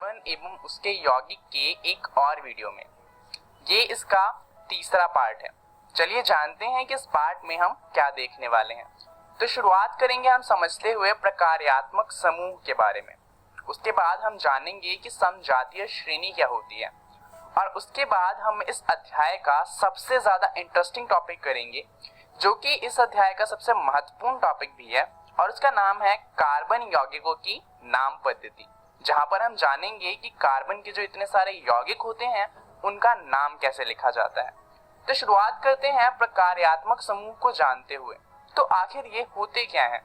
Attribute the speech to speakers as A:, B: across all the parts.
A: Carbon एवं उसके यौगिक के एक और वीडियो में। ये इसका तीसरा पार्ट है। चलिए जानते हैं कि इस पार्ट में हम क्या देखने वाले हैं। तो शुरुआत करेंगे हम समझते हुए प्रकार्यात्मक समूह के बारे में। उसके बाद हम जानेंगे कि समजातीय श्रेणी क्या होती है और उसके बाद हम इस अध्याय का सबसे ज्यादा इंटरेस्टिंग टॉपिक करेंगे, जो कि इस अध्याय का सबसे महत्वपूर्ण टॉपिक भी है, और उसका नाम है कार्बन यौगिकों की नाम पद्धति, जहां पर हम जानेंगे कि कार्बन के जो इतने सारे यौगिक होते हैं उनका नाम कैसे लिखा जाता है। तो शुरुआत करते हैं प्रकार्यात्मक समूह को जानते हुए। तो आखिर ये होते क्या हैं?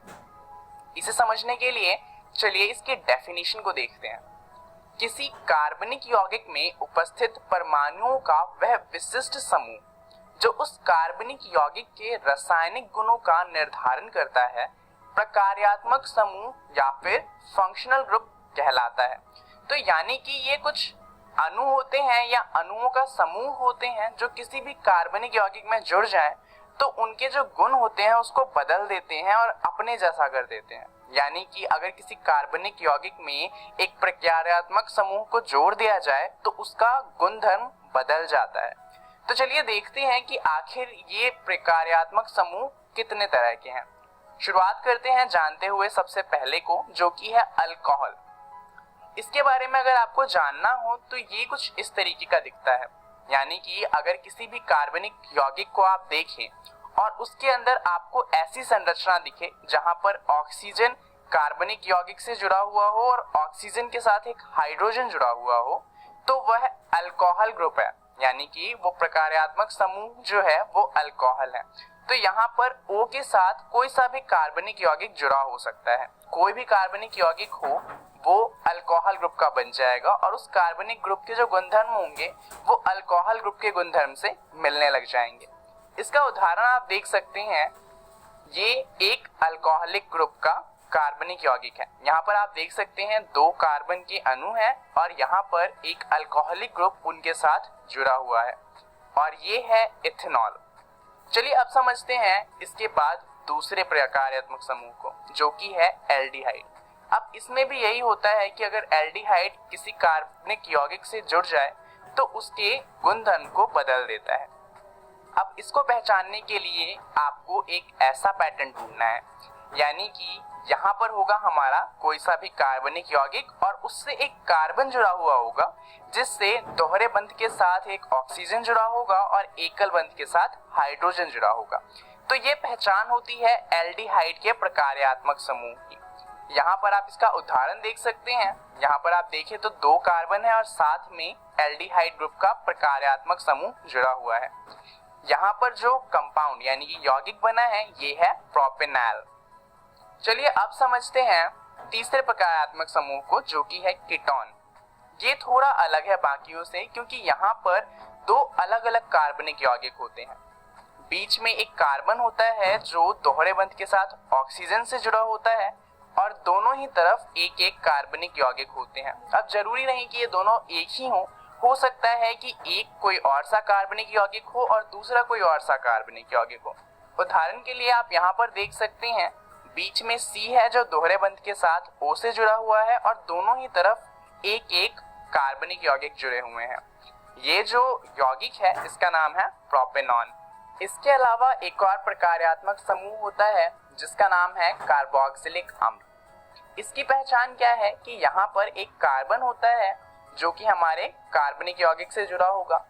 A: इसे समझने के लिए चलिए इसकी डेफिनेशन को देखते हैं। किसी कार्बनिक यौगिक में उपस्थित परमाणुओं का वह विशिष्ट समूह जो उस कार्बनिक यौगिक के रासायनिक गुणों का निर्धारण करता है, प्रकार्यात्मक समूह या फिर फंक्शनल ग्रुप कहलाता है। तो यानी कि ये कुछ अणु होते हैं या अणुओं का समूह होते हैं जो किसी भी कार्बनिक यौगिक में जुड़ जाए तो उनके जो गुण होते हैं उसको बदल देते हैं और अपने जैसा कर देते हैं। यानी कि अगर किसी कार्बनिक यौगिक में एक प्रकार्यात्मक समूह को जोड़ दिया जाए तो उसका गुणधर्म बदल जाता है। तो चलिए देखते हैं कि आखिर ये प्रकार्यात्मक समूह कितने तरह के हैं। शुरुआत करते हैं जानते हुए सबसे पहले को, जो कि है अल्कोहल। इसके बारे में अगर आपको जानना हो तो ये कुछ इस तरीके का दिखता है। यानी कि अगर किसी भी कार्बनिक यौगिक को आप देखें और उसके अंदर आपको ऐसी संरचना दिखे जहां पर ऑक्सीजन कार्बनिक यौगिक से जुड़ा हुआ हो और ऑक्सीजन के साथ एक हाइड्रोजन जुड़ा हुआ हो, तो वह अल्कोहल ग्रुप है। यानी कि वो प्रकार्यात्मक समूह जो है वो अल्कोहल है। तो यहाँ पर O के साथ कोई सा भी कार्बनिक यौगिक जुड़ा हो सकता है। कोई भी कार्बनिक यौगिक हो वो अल्कोहल ग्रुप का बन जाएगा और उस कार्बनिक ग्रुप के जो गुणधर्म होंगे वो अल्कोहल ग्रुप के गुणधर्म से मिलने लग जाएंगे। इसका उदाहरण आप देख सकते हैं। ये एक अल्कोहलिक ग्रुप का कार्बनिक यौगिक है। यहाँ पर आप देख सकते हैं 2 कार्बन के अणु हैं और यहाँ पर एक अल्कोहलिक ग्रुप उनके साथ जुड़ा हुआ है और ये है इथेनॉल। चलिए अब समझते हैं इसके बाद दूसरे प्रकार्यात्मक समूह को, जो कि है एल्डिहाइड। अब इसमें भी यही होता है कि अगर एल्डिहाइड किसी कार्बनिक यौगिक से जुड़ जाए तो उसके गुणधर्म को बदल देता है। अब इसको पहचानने के लिए आपको एक ऐसा पैटर्न ढूंढना है, यानी कि यहाँ पर होगा हमारा कोई सा भी कार्बनिक यौगिक और उससे एक कार्बन जुड़ा हुआ होगा, जिससे दोहरे बंध के साथ एक ऑक्सीजन जुड़ा होगा और एकल बंध के साथ हाइड्रोजन जुड़ा होगा। तो ये पहचान होती है एल्डिहाइड के प्रकार्यात्मक समूह की। यहाँ पर आप इसका उदाहरण देख सकते हैं। यहाँ पर आप देखें तो 2 कार्बन है और साथ में एल्डिहाइड ग्रुप का प्रकार्यात्मक समूह जुड़ा हुआ है। यहाँ पर जो कंपाउंड यानी कि यौगिक बना है ये है प्रोपेनॉल। चलिए अब समझते हैं तीसरे प्रकार्यात्मक समूह को, जो कि है कीटोन। ये थोड़ा अलग है बाकियों से क्योंकि यहाँ पर 2 अलग अलग कार्बनिक यौगिक होते हैं। बीच में एक कार्बन होता है जो दोहरे बंध के साथ ऑक्सीजन से जुड़ा होता है और दोनों ही तरफ एक एक कार्बनिक यौगिक होते हैं। अब जरूरी नहीं कि ये दोनों एक ही हो सकता है कि एक कोई और सा कार्बनिक यौगिक हो और दूसरा कोई और सा कार्बनिक यौगिक हो। उदाहरण के लिए आप यहाँ पर देख सकते हैं बीच में C है जो दोहरे बंध के साथ O से जुड़ा हुआ है और दोनों ही तरफ एक एक कार्बनिक यौगिक जुड़े हुए हैं। ये जो यौगिक है इसका नाम है प्रोपेनॉन। इसके अलावा एक और प्रकार्यात्मक समूह होता है जिसका नाम है कार्बोक्सिलिक अम्ल। इसकी पहचान क्या है कि यहाँ पर एक कार्बन होता है जो कि हमारे कार्बनिक यौगिक से जुड़ा होगा।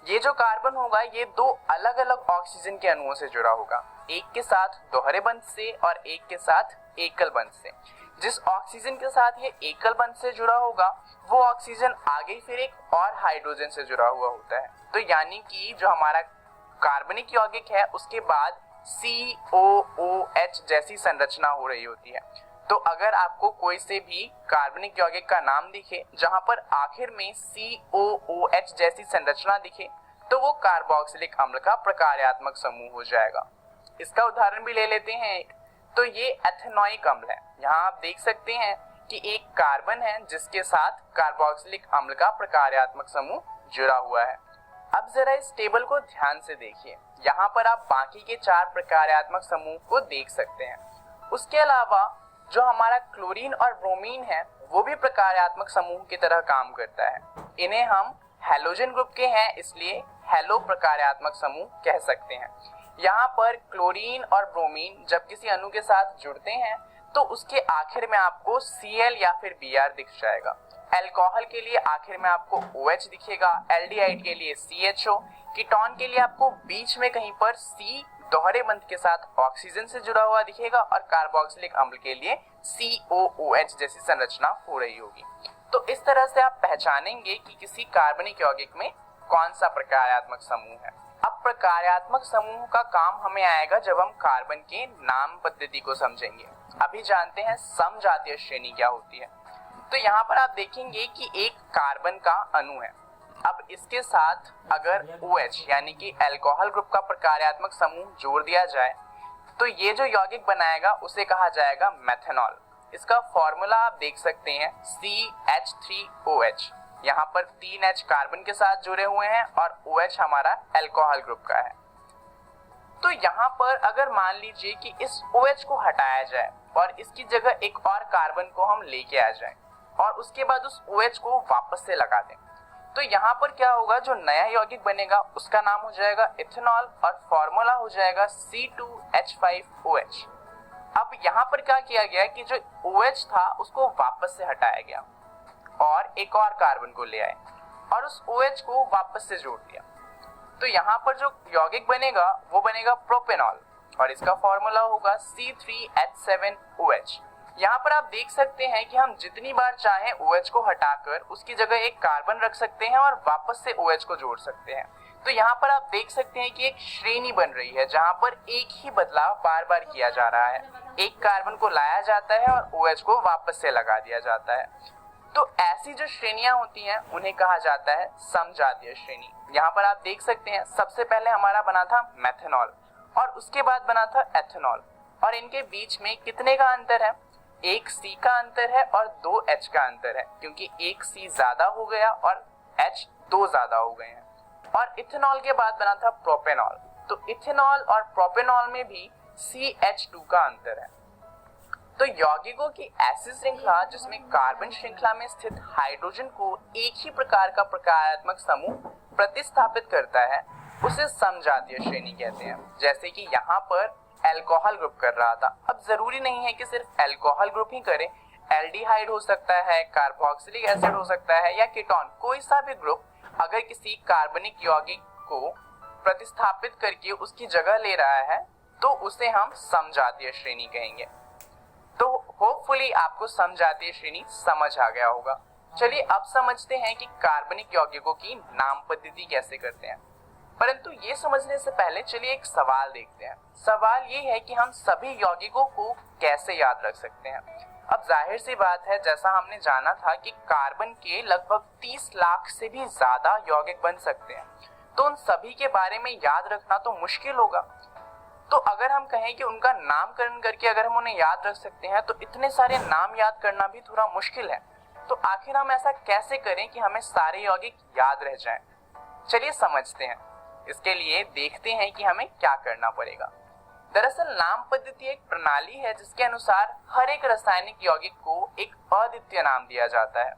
A: ये जो कार्बन होगा ये 2 अलग अलग ऑक्सीजन के अणुओं से जुड़ा होगा, एक के साथ दोहरे बंध से और एक के साथ एकल बंध से। जिस ऑक्सीजन के साथ ये एकल बंध से जुड़ा होगा वो ऑक्सीजन आगे फिर एक और हाइड्रोजन से जुड़ा हुआ होता है। तो यानी कि जो हमारा कार्बनिक यौगिक है उसके बाद COOH जैसी संरचना हो रही होती है। तो अगर आपको कोई से भी कार्बनिक यौगिक का नाम दिखे जहां पर आखिर में COOH जैसी संरचना दिखे तो वो कार्बोक्सिलिक अम्ल का प्रकार्यात्मक समूह हो जाएगा। इसका उदाहरण भी ले लेते हैं। तो ये एथेनोइक अम्ल है। यहाँ आप देख सकते हैं कि एक कार्बन है जिसके साथ कार्बोक्सिलिक अम्ल का प्रकार्यात्मक समूह जुड़ा हुआ है। अब जरा इस टेबल को ध्यान से देखिए। यहाँ पर आप बाकी के 4 प्रकार्यात्मक समूह को देख सकते हैं। उसके अलावा जो हमारा क्लोरीन और ब्रोमीन है वो भी प्रकार्यात्मक समूह की तरह काम करता है। इन्हें हम हैलोजन ग्रुप के हैं, इसलिए हैलो प्रकार्यात्मक समूह कह सकते हैं। यहाँ पर क्लोरीन और ब्रोमीन जब किसी अणु के साथ जुड़ते हैं तो उसके आखिर में आपको Cl या फिर Br दिख जाएगा। अल्कोहल के लिए आखिर में आपको OH दिखेगा, एल्डिहाइड के लिए CHO, कीटोन के लिए आपको बीच में कहीं पर C दोहरे बंध के साथ ऑक्सीजन से जुड़ा हुआ दिखेगा और कार्बोक्सिलिक अम्ल के लिए COOH जैसी संरचना हो रही होगी। तो इस तरह से आप पहचानेंगे कि किसी कार्बनिक यौगिक में कौन सा प्रकार्यात्मक समूह है। अब प्रकार्यात्मक समूह का काम हमें आएगा जब हम कार्बन के नाम पद्धति को समझेंगे। अभी जानते हैं समजातीय श्रेणी क्या होती है। तो यहाँ पर आप देखेंगे कि एक कार्बन का अणु है। अब इसके साथ अगर OH यानी कि अल्कोहल ग्रुप का प्रकार्यात्मक समूह जोड़ दिया जाए तो ये जो यौगिक बनाएगा उसे कहा जाएगा मेथनॉल। इसका फॉर्मूला आप देख सकते हैं CH3OH। यहाँ पर 3H कार्बन के साथ जुड़े हुए हैं और OH हमारा अल्कोहल ग्रुप का है। तो यहाँ पर अगर मान लीजिए कि इस OH को हटाया जाए और इसकी जगह एक और कार्बन को हम लेके आ जाएं और उसके बाद उस OH को वापस से लगा दें, तो यहाँ पर क्या होगा, जो नया यौगिक बनेगा उसका नाम हो जाएगा इथेनॉल और फॉर्मूला हो जाएगा C2H5OH। अब यहाँ पर क्या किया गया कि जो OH था उसको वापस से हटाया गया और एक और कार्बन को ले आए और उस OH को वापस से जोड़ दिया। तो यहाँ पर जो यौगिक बनेगा वो बनेगा प्रोपेनॉल और इसका फॉर्मूला होगा C3H7OH। यहाँ पर आप देख सकते हैं कि हम जितनी बार चाहें OH को हटाकर उसकी जगह एक कार्बन रख सकते हैं और वापस से OH को जोड़ सकते हैं। तो यहाँ पर आप देख सकते हैं कि एक श्रेणी बन रही है जहाँ पर एक ही बदलाव बार बार किया जा रहा है। एक कार्बन को लाया जाता है और OH को वापस से लगा दिया जाता है। तो ऐसी जो श्रेणियां होती हैं उन्हें कहा जाता है समजातीय श्रेणी। यहाँ पर आप देख सकते हैं सबसे पहले हमारा बना था मेथनॉल और उसके बाद बना था एथेनॉल और इनके बीच में कितने का अंतर है, एक C का अंतर है और 2 H का अंतर है, क्योंकि एक C ज्यादा हो गया और H 2 ज्यादा हो गए हैं। और इथेनॉल के बाद बना था प्रोपेनॉल। तो इथेनॉल और प्रोपेनॉल में भी CH2 का अंतर है। तो यौगिकों की ऐसी श्रृंखला जिसमें कार्बन श्रृंखला में स्थित हाइड्रोजन को एक ही प्रकार का प्रकार्यात्मक समूह प्रतिस्थापित करता है उसे समजातीय श्रेणी कहते हैं। जैसे कि यहाँ पर अल्कोहल ग्रुप कर रहा था। अब जरूरी नहीं है कि सिर्फ अल्कोहल ग्रुप ही करे, एल्डिहाइड हो सकता है, कार्बोक्सिलिक एसिड हो सकता है या कीटोन, कोई सा भी ग्रुप अगर किसी कार्बनिक यौगिक को प्रतिस्थापित करके उसकी जगह ले रहा है तो उसे हम समजातीय श्रेणी कहेंगे। तो होपफुली आपको समजातीय श्रेणी समझ आ गया होगा। चलिए अब समझते हैं कि कार्बनिक यौगिकों की नाम पद्धति कैसे करते हैं। परंतु ये समझने से पहले चलिए एक सवाल देखते हैं। सवाल ये है कि हम सभी यौगिकों को कैसे याद रख सकते हैं। अब जाहिर सी बात है, जैसा हमने जाना था कि कार्बन के लगभग 30 लाख से भी ज्यादा यौगिक बन सकते हैं, तो उन सभी के बारे में याद रखना तो मुश्किल होगा। तो अगर हम कहें कि उनका नामकरण करके अगर हम उन्हें याद रख सकते हैं तो इतने सारे नाम याद करना भी थोड़ा मुश्किल है। तो आखिर हम ऐसा कैसे करें कि हमें सारे यौगिक याद रह जाएं? चलिए समझते हैं। इसके लिए देखते हैं कि हमें क्या करना पड़ेगा। दरअसल नाम पद्धति एक प्रणाली है जिसके अनुसार हर एक रासायनिक यौगिक को एक अद्वितीय नाम दिया जाता है।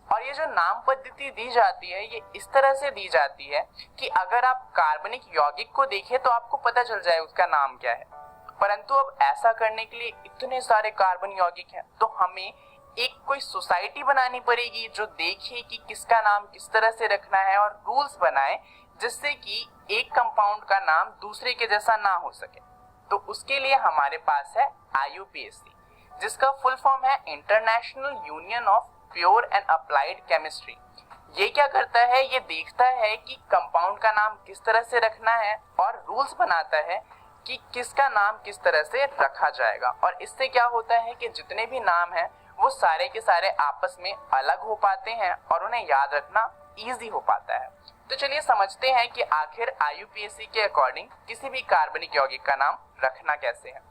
A: और ये जो नाम पद्धति दी जाती है ये इस तरह से दी जाती है कि अगर आप कार्बनिक यौगिक को देखें तो आपको पता चल जाए उसका नाम क्या है। परंतु अब ऐसा करने के लिए इतने सारे कार्बन यौगिक हैं तो हमें एक कोई सोसाइटी बनानी पड़ेगी जो देखे कि किसका नाम किस तरह से रखना है और रूल्स बनाए जिससे कि एक कंपाउंड का नाम दूसरे के जैसा ना हो सके। तो उसके लिए हमारे पास है IUPAC, जिसका फुल फॉर्म है international union of pure and applied chemistry. ये क्या करता है, ये देखता है कि कंपाउंड का नाम किस तरह से रखना है और रूल्स बनाता है कि किसका नाम किस तरह से रखा जाएगा। और इससे क्या होता है कि जितने भी नाम हैं वो सारे के सारे आपस में अलग हो पाते हैं और उन्हें याद रखना इजी हो पाता है। तो चलिए समझते हैं कि आखिर IUPAC के अकॉर्डिंग किसी भी कार्बनिक यौगिक का नाम रखना कैसे है।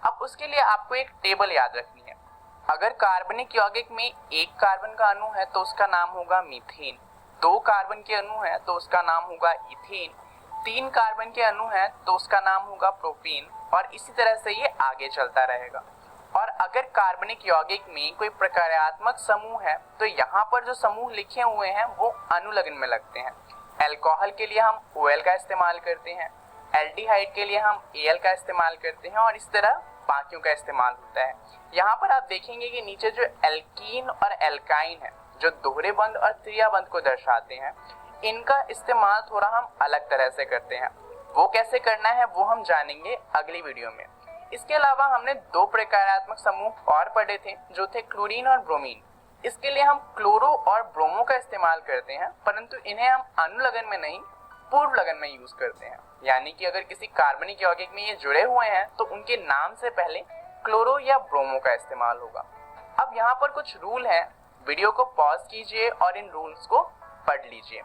A: अब उसके लिए आपको एक टेबल याद रखनी है। अगर कार्बनिक यौगिक में एक कार्बन का अणु है तो उसका नाम होगा मीथेन, 2 कार्बन के अणु है तो उसका नाम होगा इथेन, 3 कार्बन के अणु है तो उसका नाम होगा प्रोपेन और इसी तरह से ये आगे चलता रहेगा। और अगर कार्बनिक यौगिक में कोई प्रकार्यात्मक समूह है तो यहाँ पर जो समूह लिखे हुए हैं वो अनुलग्न में लगते हैं। अल्कोहल के लिए हम OL का इस्तेमाल करते हैं, एल्डिहाइड के लिए हम Al का इस्तेमाल करते हैं और इस तरह बाकियों का इस्तेमाल होता है। यहाँ पर आप देखेंगे कि नीचे जो एल्कीन और एल्काइन है जो दोहरे बंध और त्रिया बंध को दर्शाते हैं, इनका इस्तेमाल थोड़ा हम अलग तरह से करते हैं। वो कैसे करना है वो हम जानेंगे अगली वीडियो में। इसके अलावा हमने 2 प्रकार्यात्मक समूह और पढ़े थे जो थे क्लोरीन और ब्रोमीन। इसके लिए हम क्लोरो और ब्रोमो का इस्तेमाल करते हैं, परंतु इन्हें हम अनुलग्न में नहीं पूर्व लगन में यूज करते हैं। यानी कि अगर किसी कार्बनिक यौगिक में ये जुड़े हुए हैं तो उनके नाम से पहले क्लोरो या ब्रोमो का इस्तेमाल होगा। अब यहाँ पर कुछ रूल हैं, वीडियो को पॉज कीजिए और इन रूल्स को पढ़ लीजिए।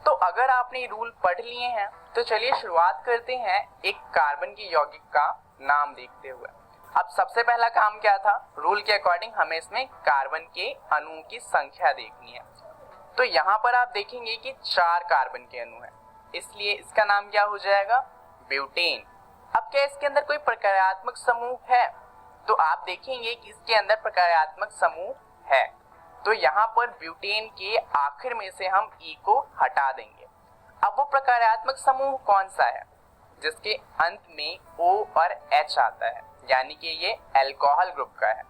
A: तो अगर आपने रूल पढ़ लिए हैं तो चलिए शुरुआत करते हैं एक कार्बन की यौगिक का नाम देखते हुए। अब सबसे पहला काम क्या था, रूल के अकॉर्डिंग हमें इसमें कार्बन के अणुओं की संख्या देखनी है। तो यहाँ पर आप देखेंगे कि 4 कार्बन के अणु हैं, इसलिए इसका नाम क्या हो जाएगा, ब्यूटेन। अब क्या इसके अंदर कोई प्रकार्यात्मक समूह है, तो आप देखेंगे कि इसके अंदर प्रकार्यात्मक समूह है। तो यहाँ पर ब्यूटेन के आखिर में से हम E को हटा देंगे। अब वो प्रकार्यात्मक समूह कौन सा है जिसके अंत में O और H आता है, यानी कि ये अल्कोहल ग्रुप का है।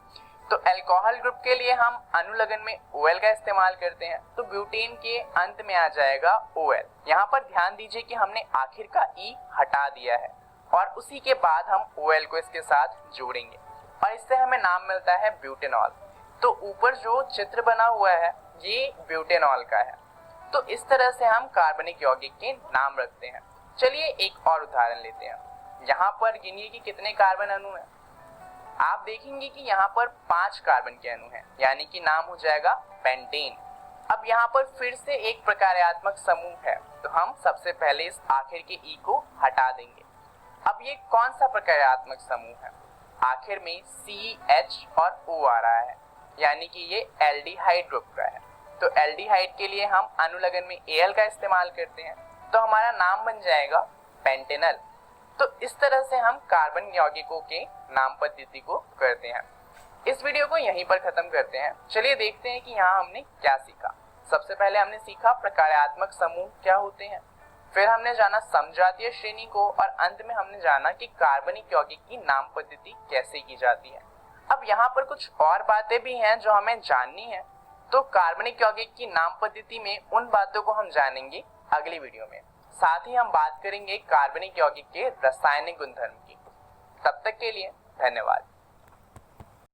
A: तो अल्कोहल ग्रुप के लिए हम अनुलग्न में OL का इस्तेमाल करते हैं, तो ब्यूटेन के अंत में आ जाएगा OL। यहाँ पर ध्यान दीजिए कि हमने आखिर का E हटा दिया है और उसी के बाद हम OL को इसके साथ जोड़ेंगे और इससे हमें नाम मिलता है ब्यूटेनॉल। तो ऊपर जो चित्र बना हुआ है ये ब्यूटेनॉल का है। तो इस तरह से हम कार्बनिक यौगिक के नाम रखते हैं। चलिए एक और उदाहरण लेते हैं। यहाँ पर गिनिए कि कितने कार्बन अणु हैं। आप देखेंगे कि यहाँ पर 5 कार्बन के अणु हैं, यानी कि नाम हो जाएगा पेंटेन। अब यहाँ पर फिर से एक प्रकार्यात्मक समूह है, तो हम सबसे पहले इस आखिर के E को हटा देंगे। अब ये कौन सा प्रकार्यात्मक समूह है, आखिर में CH और O आ रहा है, यानी कि ये एल्डिहाइड ग्रुप का है। तो एल्डिहाइड के लिए हम अनुलग्न में Al का इस्तेमाल करते हैं, तो हमारा नाम बन जाएगा पेंटेनल। तो इस तरह से हम कार्बन यौगिकों के नाम पद्धति को करते हैं। इस वीडियो को यहीं पर खत्म करते हैं। चलिए देखते हैं कि यहाँ हमने क्या सीखा। सबसे पहले हमने सीखा प्रकार्यात्मक समूह क्या होते हैं, फिर हमने जाना समजातीय श्रेणी को और अंत में हमने जाना कि कार्बनिक यौगिक की नाम पद्धति कैसे की जाती है। अब यहाँ पर कुछ और बातें भी हैं जो हमें जाननी है, तो कार्बनिक यौगिक की नाम पद्धति में उन बातों को हम जानेंगे अगली वीडियो में। साथ ही हम बात करेंगे कार्बनिक यौगिक के रासायनिक गुणधर्म की। तब तक के लिए धन्यवाद।